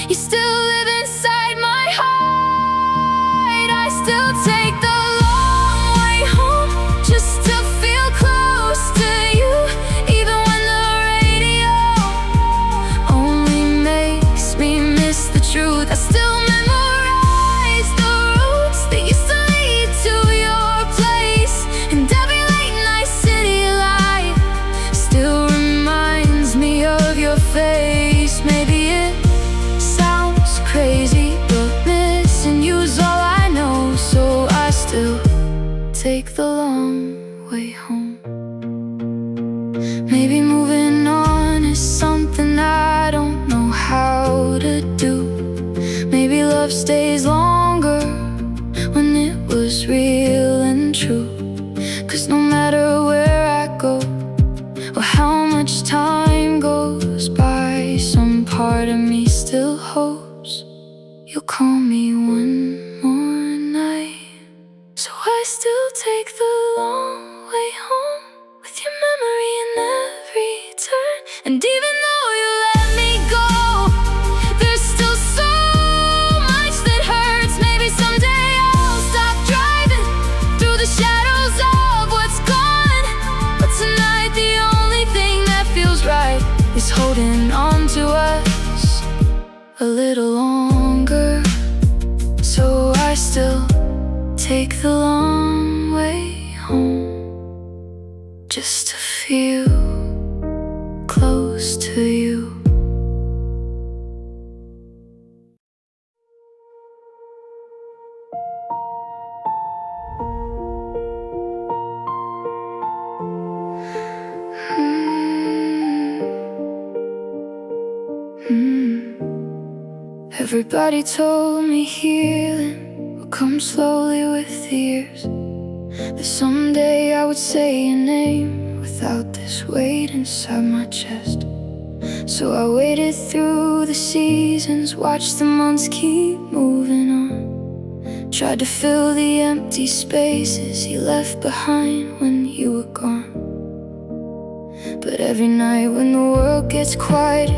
A: you still live inside my heart. I still take the long way home just to feel close to you, even when the radio only makes me miss the truth. I still memorize the roads that used to lead to your place, and every late night city light still reminds me of your face. Maybe it sounds crazy, but missing you's all I know, so I still take the long way home. Maybe moving on is something I don't know how to do. Maybe love stays longer when it was real and true. 'Cause no matter where I go or how much time goes by, some part of me still hopes you'll call me one more night. So I still take the long way home with your memory in every turn. And even though you let me go, there's still so much that hurts. Maybe someday I'll stop driving through the shadows of what's gone, but tonight the only thing that feels right is holding on to us a little longer. So I still take the long way home just to feel close to you. Everybody told me healing will come slowly with the years, that someday I would say your name without this weight inside my chest. So I waited through the seasons, watched the months keep moving on, tried to fill the empty spaces you left behind when you were gone. But every night when the world gets quiet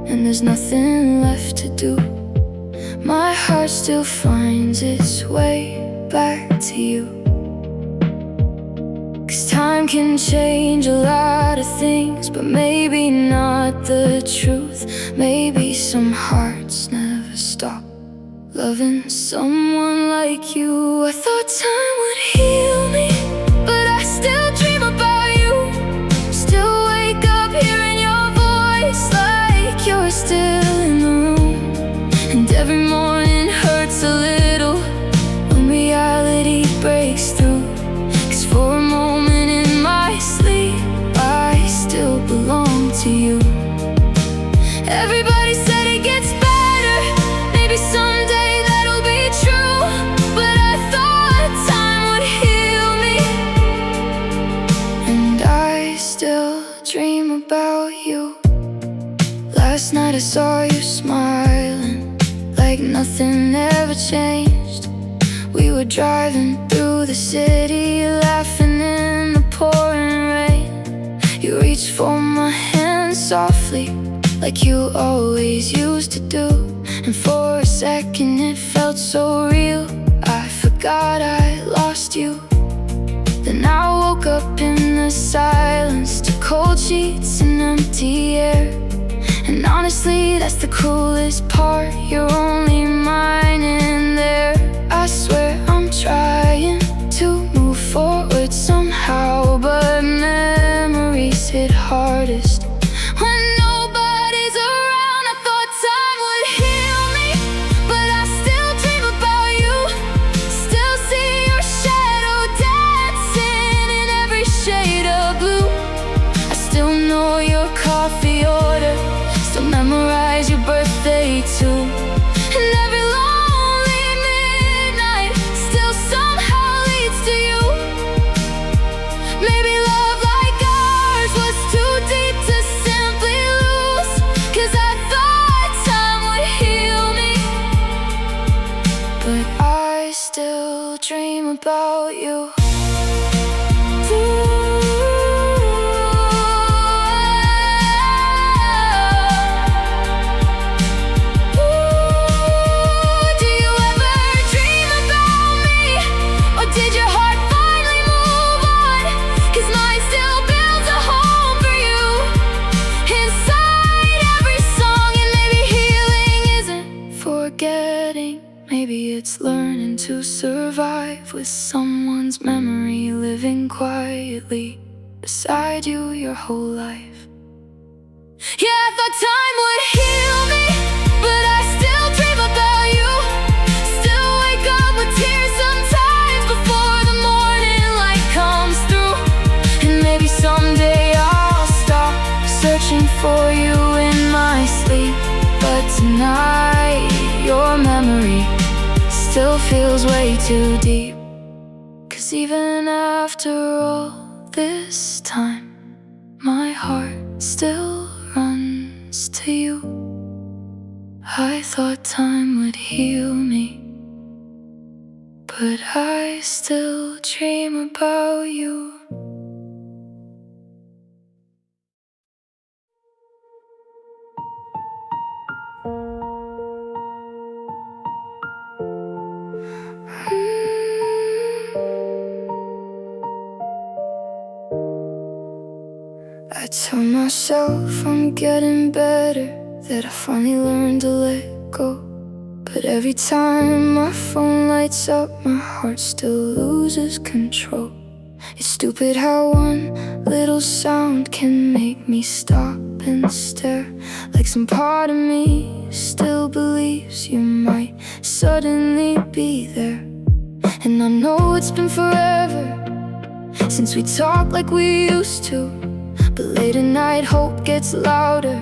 A: and there's nothing left to do, my heart still finds its way back to you. 'Cause time can change a lot of things, but maybe not the truth. Maybe some hearts never stop loving someone like you. I thought time would heal me, dream about you. Last night I saw you smiling, like nothing ever changed. We were driving through the city, laughing in the pouring rain. You reached for my hand softly, like you always used to do. And for a second it felt so real, I forgot I lost you. Then I woke up in the silence, to cold sheets and empty air. And honestly, that's the coolest part, you're only mine in there. I swear I'm trying to move forward somehow, but memories hit hardest when nobody's around. I thought time would heal me, but I still dream about you. Still see your shadow dancing in every shade of blue. I still know your coffee order, still memorize your birthday too. And every lonely midnight still somehow leads to you. Maybe love like ours was too deep to simply lose, 'cause I thought time would heal me, but I still dream about you. Maybe it's learning to survive with someone's memory living quietly beside you your whole life. Yeah, I thought time would heal me, but I still dream about you. Still wake up with tears sometimes before the morning light comes through. And maybe someday I'll stop searching for you in my sleep, but tonight your memory still feels way too deep. 'Cause even after all this time, my heart still runs to you. I thought time would heal me, but I still dream about you. I tell myself I'm getting better, that I finally learned to let go. But every time my phone lights up, my heart still loses control. It's stupid how one little sound can make me stop and stare, like some part of me still believes you might suddenly be there. And I know it's been forever since we talked like we used to, but late at night hope gets louder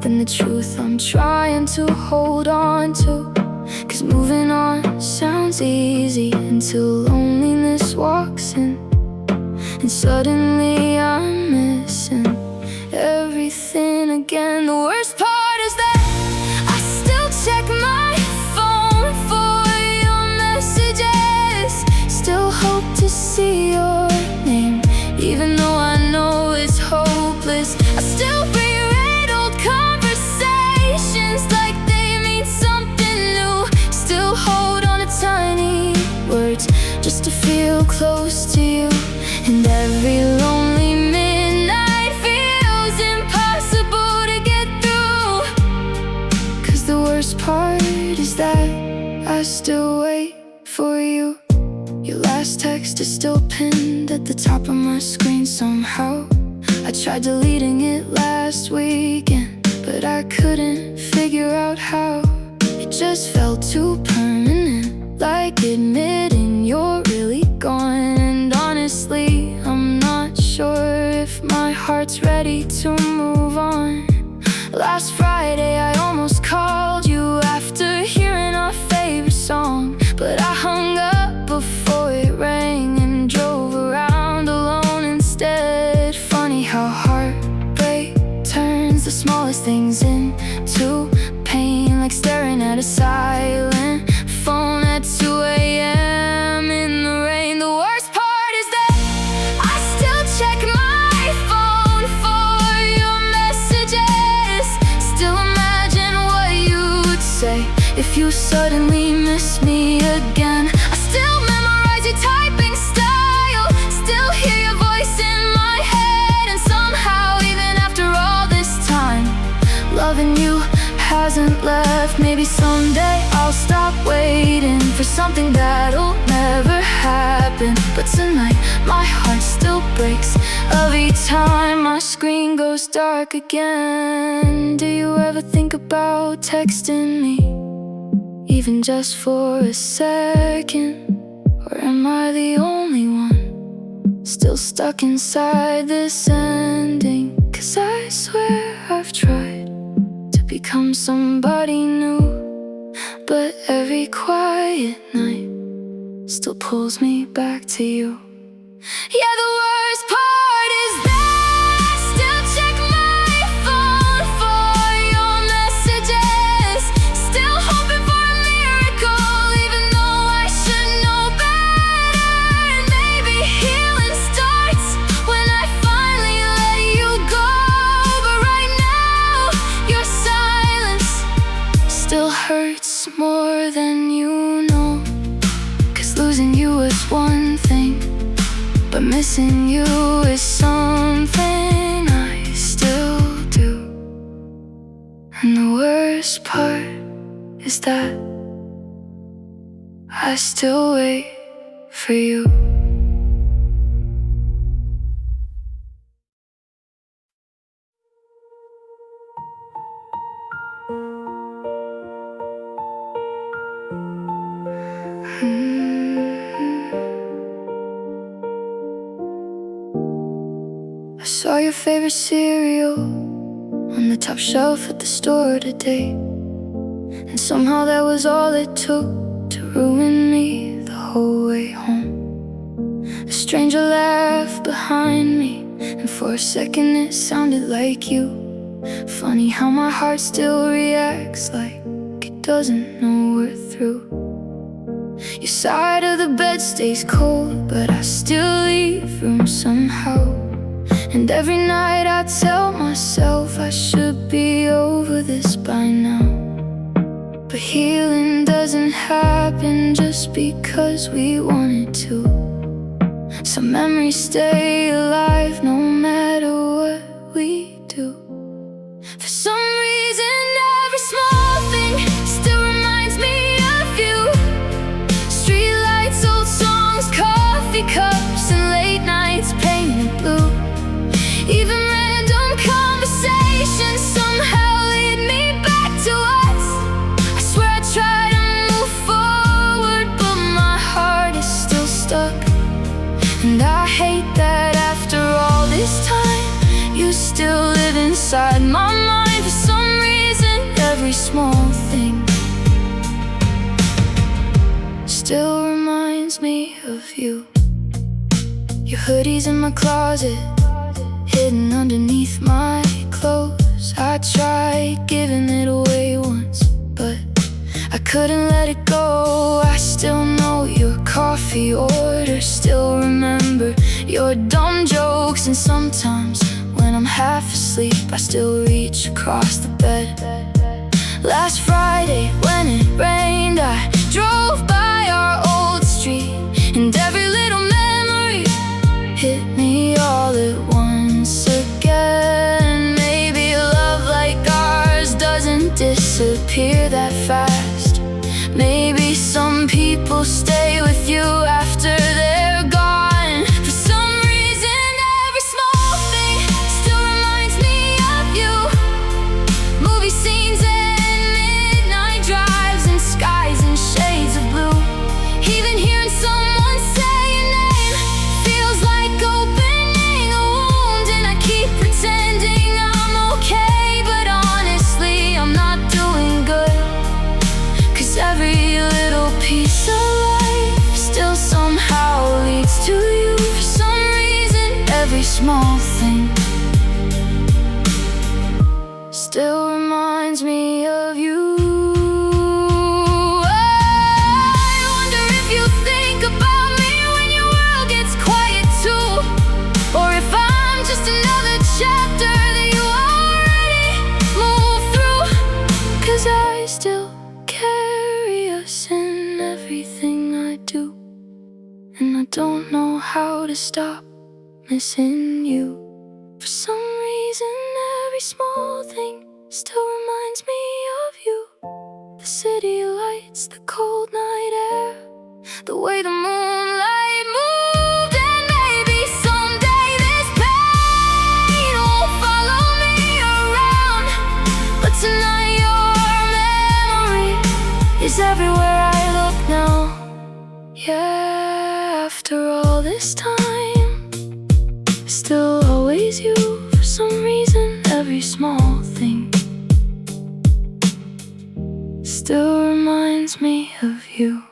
A: than the truth I'm trying to hold on to. 'Cause moving on sounds easy until loneliness walks in, and suddenly I'm missing everything again. The worst part is that I still check my phone for your messages, still hope to see your name, even though I know it's hopeless. I still reread old conversations like they mean something new, still hold on to tiny words just to feel close to you. And every lonely midnight feels impossible to get through. 'Cause the worst part is that I still wait for you. Your last text is still pinned at the top of my screen somehow. I tried deleting it last weekend, but I couldn't figure out how. It just felt too permanent, like admitting you're really gone. And honestly, I'm not sure if my heart's ready to move on. Last Friday I almost called you after hearing our favorite song, but I hung up before it rang and drove around alone instead. Funny how heart smallest things into pain, like staring at a silent phone at 2 a.m. in the rain. The worst part is that I still check my phone for your messages. Still imagine what you'd say if you suddenly miss me again. I still memorize your typing style, still hear your voice in my head. And somehow, even after all this time, loving you hasn't left. Maybe someday I'll stop waiting for something that'll never happen. But tonight my heart still breaks every time my screen goes dark again. Do you ever think about texting me, even just for a second? Or am I the only one still stuck inside this ending? 'Cause I swear I've tried to become somebody new, but every quiet night still pulls me back to you. Yeah, the worst part is that I still check my phone for your messages, still hoping for a miracle, even though I should know better. And maybe healing starts when I finally let you go. But right now, your silence still hurts more than you know. 'Cause losing you is one thing, but missing you is something I still do. And the worst part is that I still wait for you. I saw your favorite cereal on the top shelf at the store today, and somehow that was all it took to ruin me the whole way home. A stranger laughed behind me, and for a second it sounded like you. Funny how my heart still reacts like it doesn't know we're through. Your side of the bed stays cold, but I still leave room somehow. And every night I tell myself I should be over this by now. But healing doesn't happen just because we want it to. Some memories stay alive no matter what we do. For some reason every small thing still reminds me of you. Streetlights, old songs, coffee cups, and late nights painted blue. Even random conversations somehow lead me back to us. I swear I try to move forward, but my heart is still stuck. And I hate that after all this time, you still live inside my mind. For some reason, every small thing still reminds me of you. Your hoodie's in my closet, hidden underneath my clothes. I tried giving it away once, but I couldn't let it go. I still know your coffee order, still remember your dumb jokes. And sometimes when I'm half asleep, I still reach across the bed. Last Friday when it rained, I drove by our old street, and every little memory hit me all at once again. Maybe love like ours doesn't disappear that fast. Maybe some people stay with you after they're gone. For some reason every small thing still reminds me of you. Movie scenes and midnight drives and skies and shades of blue. Even hearing someone say your name feels like opening a wound. And I keep pretending I'm okay, but honestly I'm not doing good. 'Cause every little piece of life still still reminds me of you. I wonder if you think about me when your world gets quiet too, or if I'm just another chapter that you already moved through. 'Cause I still carry us in everything I do, and I don't know how to stop missing you. For some reason, every small thing still reminds me of you. The city lights, the cold night air, the way the moonlight moved. And maybe someday this pain will follow me around, but tonight your memory is everywhere I look now. Yeah, after all this time, still always you. For some reason, every small thing still reminds me of you.